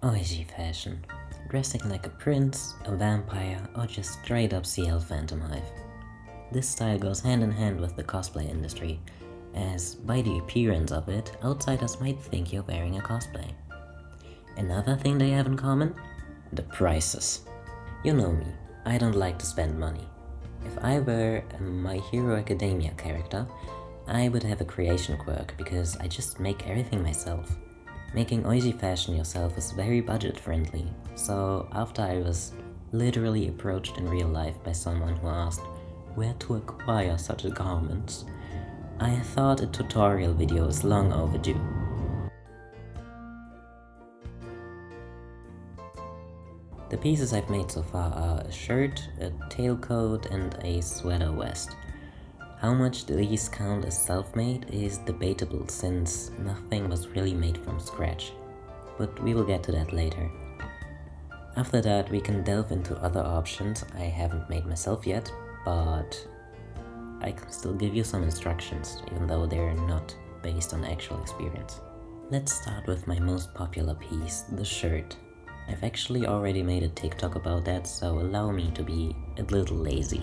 Oiji fashion. Dressing like a prince, a vampire, or just straight up CL Phantom Hive. This style goes hand in hand with the cosplay industry, as by the appearance of it, outsiders might think you're wearing a cosplay. Another thing they have in common? The prices. You know me, I don't like to spend money. If I were a My Hero Academia character, I would have a creation quirk because I just make everything myself. Making oiji fashion yourself is very budget friendly, so after I was literally approached in real life by someone who asked where to acquire such garments, I thought a tutorial video is long overdue. The pieces I've made so far are a shirt, a tailcoat, and a sweater vest. How much these count as self-made is debatable since nothing was really made from scratch, but we will get to that later. After that we can delve into other options I haven't made myself yet, but I can still give you some instructions even though they're not based on actual experience. Let's start with my most popular piece, the shirt. I've actually already made a TikTok about that, so allow me to be a little lazy.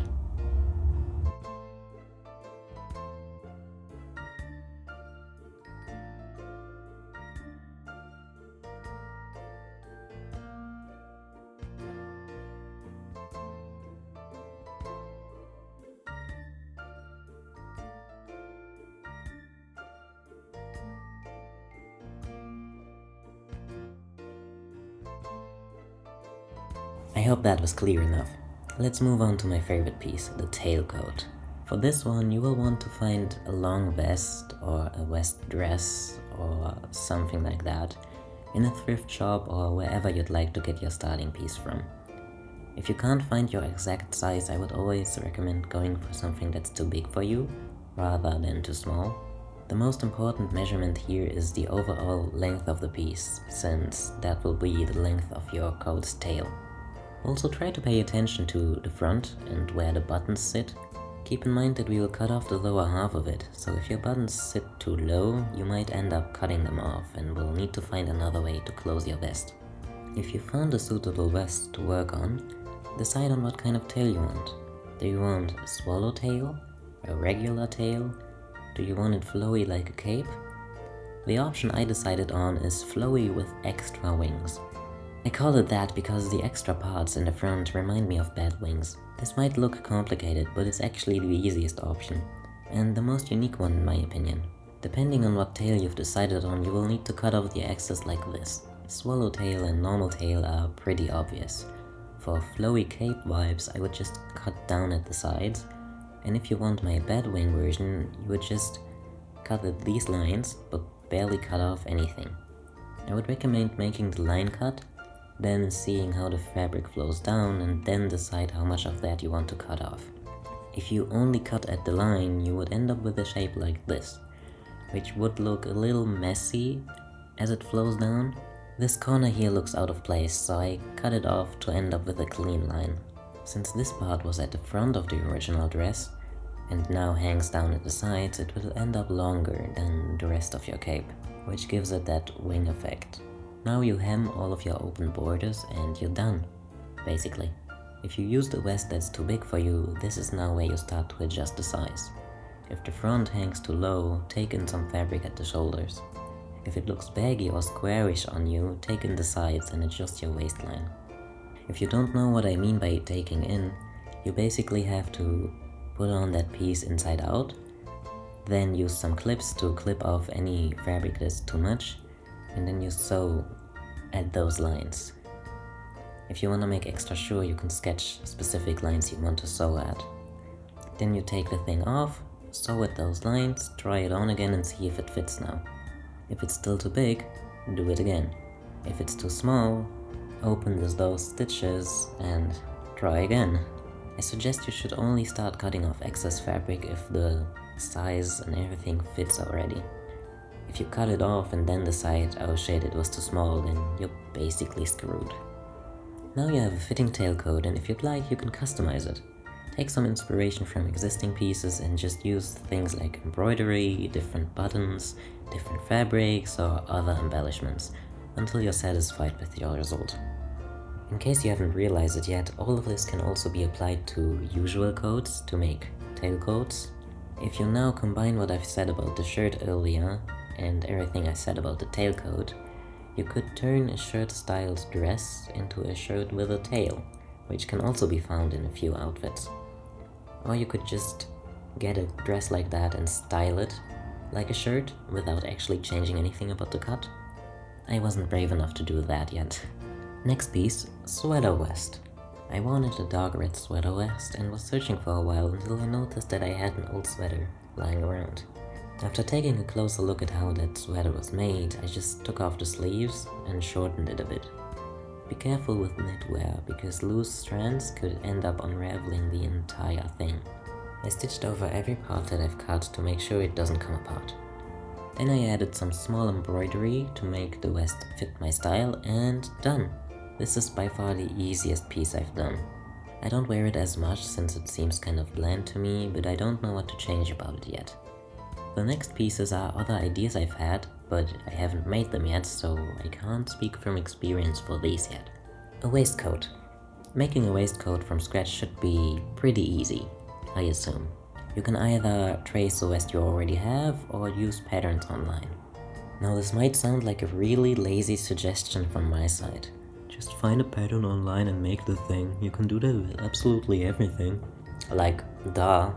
I hope that was clear enough. Let's move on to my favorite piece, the tailcoat. For this one you will want to find a long vest or a vest dress or something like that in a thrift shop or wherever you'd like to get your starting piece from. If you can't find your exact size, I would always recommend going for something that's too big for you rather than too small. The most important measurement here is the overall length of the piece, since that will be the length of your coat's tail. Also try to pay attention to the front and where the buttons sit. Keep in mind that we will cut off the lower half of it, so if your buttons sit too low, you might end up cutting them off and will need to find another way to close your vest. If you found a suitable vest to work on, decide on what kind of tail you want. Do you want a swallowtail? A regular tail? Do you want it flowy like a cape? The option I decided on is flowy with extra wings. I call it that because the extra parts in the front remind me of bat wings. This might look complicated, but it's actually the easiest option, and the most unique one in my opinion. Depending on what tail you've decided on, you will need to cut off the excess like this. Swallowtail and normal tail are pretty obvious. For flowy cape vibes, I would just cut down at the sides, and if you want my bat wing version, you would just cut at these lines, but barely cut off anything. I would recommend making the line cut, then seeing how the fabric flows down and then decide how much of that you want to cut off. If you only cut at the line, you would end up with a shape like this, which would look a little messy as it flows down. This corner here looks out of place, so I cut it off to end up with a clean line. Since this part was at the front of the original dress and now hangs down at the sides, it will end up longer than the rest of your cape, which gives it that wing effect. Now you hem all of your open borders and you're done, basically. If you use the vest that's too big for you, this is now where you start to adjust the size. If the front hangs too low, take in some fabric at the shoulders. If it looks baggy or squarish on you, take in the sides and adjust your waistline. If you don't know what I mean by taking in, you basically have to put on that piece inside out, then use some clips to clip off any fabric that's too much, and then you sew at those lines. If you want to make extra sure, you can sketch specific lines you want to sew at. Then you take the thing off, sew at those lines, try it on again and see if it fits now. If it's still too big, do it again. If it's too small, open those stitches and try again. I suggest you should only start cutting off excess fabric if the size and everything fits already. If you cut it off and then decide, oh shit, it was too small, then you're basically screwed. Now you have a fitting tailcoat, and if you'd like, you can customize it. Take some inspiration from existing pieces and just use things like embroidery, different buttons, different fabrics, or other embellishments. until you're satisfied with your result. In case you haven't realized it yet, all of this can also be applied to usual coats to make tailcoats. If you now combine what I've said about the shirt earlier and everything I said about the tailcoat, you could turn a shirt-styled dress into a shirt with a tail, which can also be found in a few outfits. Or you could just get a dress like that and style it like a shirt without actually changing anything about the cut. I wasn't brave enough to do that yet. Next piece, sweater vest. I wanted a dark red sweater vest and was searching for a while until I noticed that I had an old sweater lying around. After taking a closer look at how that sweater was made, I just took off the sleeves and shortened it a bit. Be careful with knitwear, because loose strands could end up unraveling the entire thing. I stitched over every part that I've cut to make sure it doesn't come apart. Then I added some small embroidery to make the vest fit my style, and done! This is by far the easiest piece I've done. I don't wear it as much since it seems kind of bland to me, but I don't know what to change about it yet. The next pieces are other ideas I've had, but I haven't made them yet, so I can't speak from experience for these yet. A waistcoat. Making a waistcoat from scratch should be pretty easy, I assume. You can either trace a vest you already have or use patterns online. Now this might sound like a really lazy suggestion from my side. Just find a pattern online and make the thing. You can do that with absolutely everything. Like, duh.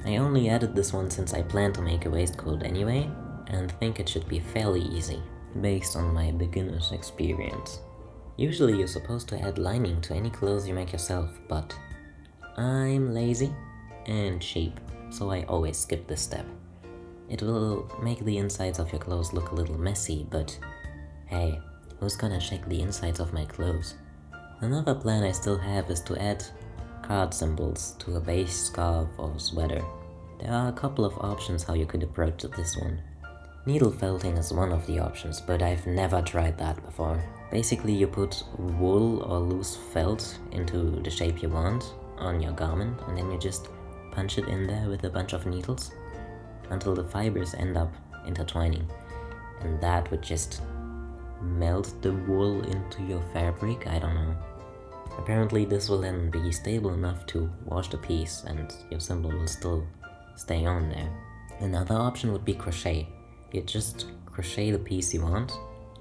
I only added this one since I plan to make a waistcoat anyway, and think it should be fairly easy, based on my beginner's experience. Usually you're supposed to add lining to any clothes you make yourself, but I'm lazy and cheap, so I always skip this step. It will make the insides of your clothes look a little messy, but hey, who's gonna check the insides of my clothes? Another plan I still have is to add card symbols to a base scarf or sweater. There are a couple of options how you could approach this one. Needle felting is one of the options, but I've never tried that before. Basically you put wool or loose felt into the shape you want on your garment, and then you just punch it in there with a bunch of needles until the fibers end up intertwining, and that would just melt the wool into your fabric. I don't know. Apparently this will then be stable enough to wash the piece and your symbol will still stay on there. Another option would be crochet. You just crochet the piece you want,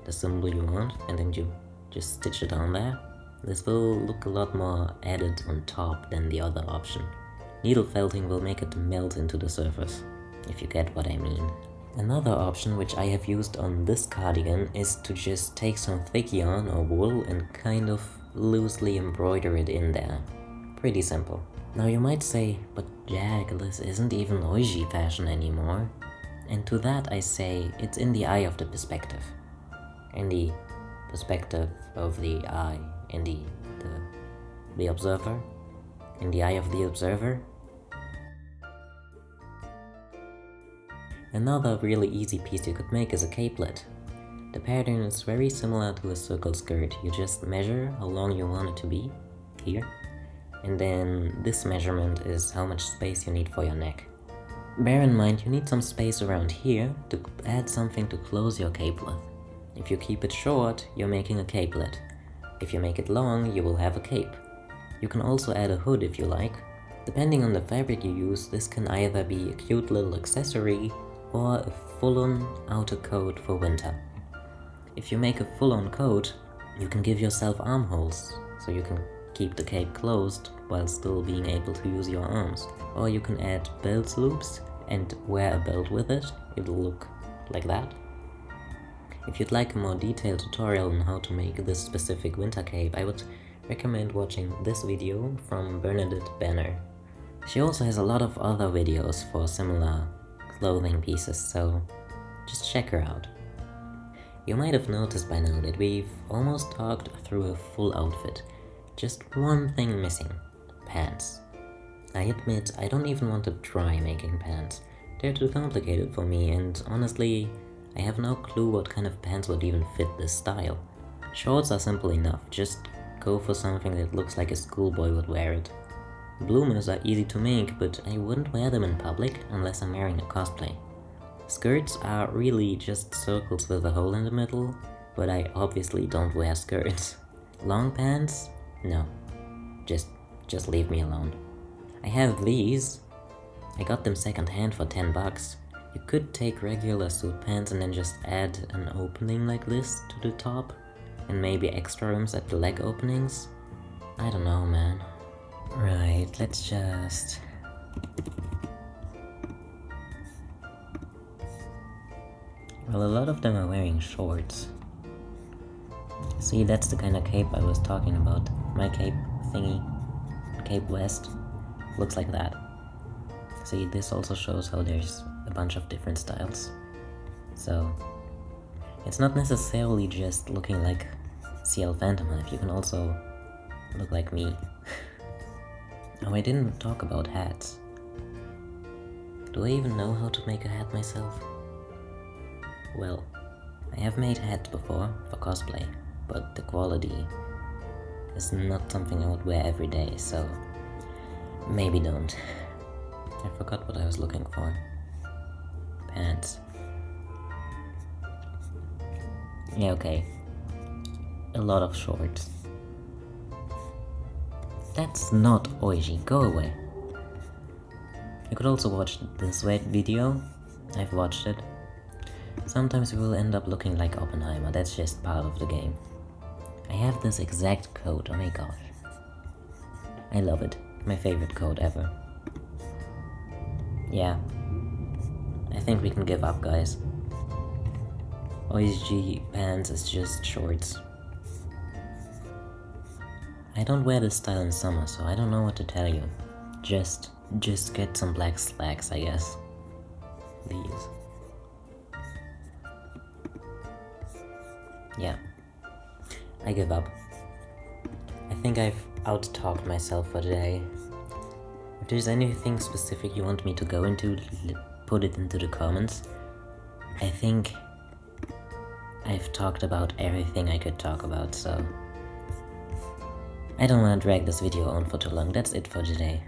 the symbol you want, and then you just stitch it on there. This will look a lot more added on top than the other option. Needle felting will make it melt into the surface, if you get what I mean. Another option which I have used on this cardigan is to just take some thick yarn or wool and kind of loosely embroider it in there. Pretty simple. Now you might say, but Jack, this isn't even oiji fashion anymore. And to that I say, it's in the eye of the perspective. In the perspective of the eye, in the observer, in the eye of the observer. Another really easy piece you could make is a capelet. The pattern is very similar to a circle skirt. You just measure how long you want it to be, here, and then this measurement is how much space you need for your neck. Bear in mind you need some space around here to add something to close your capelet. If you keep it short, you're making a capelet. If you make it long, you will have a cape. You can also add a hood if you like. Depending on the fabric you use, this can either be a cute little accessory or a full-on outer coat for winter. If you make a full-on coat, you can give yourself armholes, so you can keep the cape closed while still being able to use your arms. Or you can add belt loops and wear a belt with it. It'll look like that. If you'd like a more detailed tutorial on how to make this specific winter cape, I would recommend watching this video from Bernadette Banner. She also has a lot of other videos for similar clothing pieces, so just check her out. You might have noticed by now that we've almost talked through a full outfit. Just one thing missing: pants. I admit I don't even want to try making pants. They're too complicated for me, and honestly, I have no clue what kind of pants would even fit this style. Shorts are simple enough, just go for something that looks like a schoolboy would wear it. Bloomers are easy to make, but I wouldn't wear them in public unless I'm wearing a cosplay. Skirts are really just circles with a hole in the middle, but I obviously don't wear skirts. Long pants? No. Just leave me alone. I have these. I got them secondhand for 10 bucks. You could take regular suit pants and then just add an opening like this to the top, and maybe extra rooms at the leg openings. I don't know, man. Right, let's just... Well, a lot of them are wearing shorts. See, that's the kind of cape I was talking about. My cape thingy, Cape West, looks like that. See, this also shows how there's a bunch of different styles. So, it's not necessarily just looking like CL Phantom Hive, you can also look like me. Oh, I didn't talk about hats. Do I even know how to make a hat myself? Well, I have made hats before for cosplay, but the quality is not something I would wear every day, so maybe don't. I forgot what I was looking for. Pants. Yeah, okay. A lot of shorts. That's not Oiji, go away. You could also watch the sweat video. I've watched it. Sometimes we will end up looking like Oppenheimer, that's just part of the game. I have this exact coat, oh my gosh. I love it, my favorite coat ever. Yeah, I think we can give up, guys. Oiji pants is just shorts. I don't wear this style in summer, so I don't know what to tell you. Just get some black slacks, I guess. These. Yeah, I give up. I think I've out-talked myself for today. If there's anything specific you want me to go into, put it into the comments. I think I've talked about everything I could talk about, so I don't want to drag this video on for too long. That's it for today.